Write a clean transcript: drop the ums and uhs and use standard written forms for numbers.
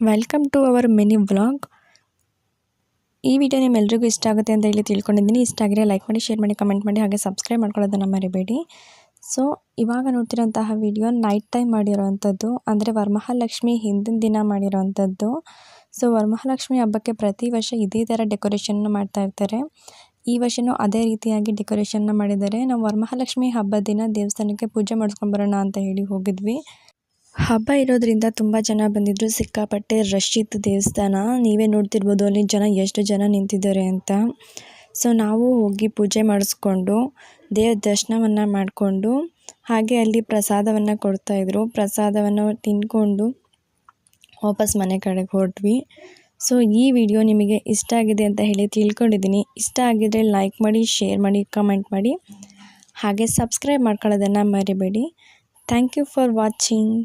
Welcome to our mini vlog. ಈ video ನಿಮ್ಮೆಲ್ಲರಿಗೂ ಇಷ್ಟ ಆಗುತ್ತೆ ಅಂತ ಹೇಳಿ ತಿಳ್ಕೊಂಡಿದ್ದೀನಿ. ಇಷ್ಟ ಆಗಿದ್ರೆ ಲೈಕ್ ಮಾಡಿ, ಶೇರ್ ಮಾಡಿ, ಕಮೆಂಟ್ ಮಾಡಿ, ಹಾಗೆ ಸಬ್ಸ್ಕ್ರೈಬ್ ಮಾಡ್ಕೊಳ್ಳೋದನ್ನು ಮರಿಬೇಡಿ. ಸೊ ಇವಾಗ ನೋಡ್ತಿರೋಂತಹ ವಿಡಿಯೋ ನೈಟ್ ಟೈಮ್ ಮಾಡಿರೋವಂಥದ್ದು, ಅಂದರೆ ವರಮಹಾಲಕ್ಷ್ಮಿ ಹಿಂದಿನ ದಿನ ಮಾಡಿರೋವಂಥದ್ದು. ಸೊ ವರಮಹಾಲಕ್ಷ್ಮಿ ಹಬ್ಬಕ್ಕೆ ಪ್ರತಿ ವರ್ಷ ಇದೇ ಥರ ಡೆಕೋರೇಷನ್ನ ಮಾಡ್ತಾ ಇರ್ತಾರೆ. ಈ ವರ್ಷವೂ ಅದೇ ರೀತಿಯಾಗಿ ಡೆಕೋರೇಷನ್ನ ಮಾಡಿದ್ದಾರೆ. ನಾವು ವರಮಹಾಲಕ್ಷ್ಮಿ ಹಬ್ಬದ ದಿನ ದೇವಸ್ಥಾನಕ್ಕೆ ಪೂಜೆ ಮಾಡಿಸ್ಕೊಂಡು ಬರೋಣ ಅಂತ ಹೇಳಿ ಹೋಗಿದ್ವಿ. ಹಬ್ಬ ಇರೋದ್ರಿಂದ ತುಂಬ ಜನ ಬಂದಿದ್ದರು. ಸಿಕ್ಕಾಪಟ್ಟೆ ರಶ್ ಇತ್ತು ದೇವಸ್ಥಾನ. ನೀವೇ ನೋಡ್ತಿರ್ಬೋದು ಅಲ್ಲಿ ಎಷ್ಟು ಜನ ನಿಂತಿದ್ದಾರೆ ಅಂತ. ಸೊ ನಾವು ಹೋಗಿ ಪೂಜೆ ಮಾಡಿಸ್ಕೊಂಡು ದೇವ್ರ ದರ್ಶನವನ್ನು ಮಾಡಿಕೊಂಡು, ಹಾಗೆ ಅಲ್ಲಿ ಪ್ರಸಾದವನ್ನು ಕೊಡ್ತಾಯಿದ್ರು. ಪ್ರಸಾದವನ್ನು ತಿಂದ್ಕೊಂಡು ವಾಪಸ್ ಮನೆ ಕಡೆಗೆ ಹೊರಟ್ವಿ. ಸೊ ಈ ವಿಡಿಯೋ ನಿಮಗೆ ಇಷ್ಟ ಆಗಿದೆ ಅಂತ ಹೇಳಿ ತಿಳ್ಕೊಂಡಿದ್ದೀನಿ. ಇಷ್ಟ ಆಗಿದರೆ ಲೈಕ್ ಮಾಡಿ, ಶೇರ್ ಮಾಡಿ, ಕಮೆಂಟ್ ಮಾಡಿ, ಹಾಗೆ ಸಬ್ಸ್ಕ್ರೈಬ್ ಮಾಡ್ಕೊಳ್ಳೋದನ್ನು ಮರಿಬೇಡಿ. Thank you for watching.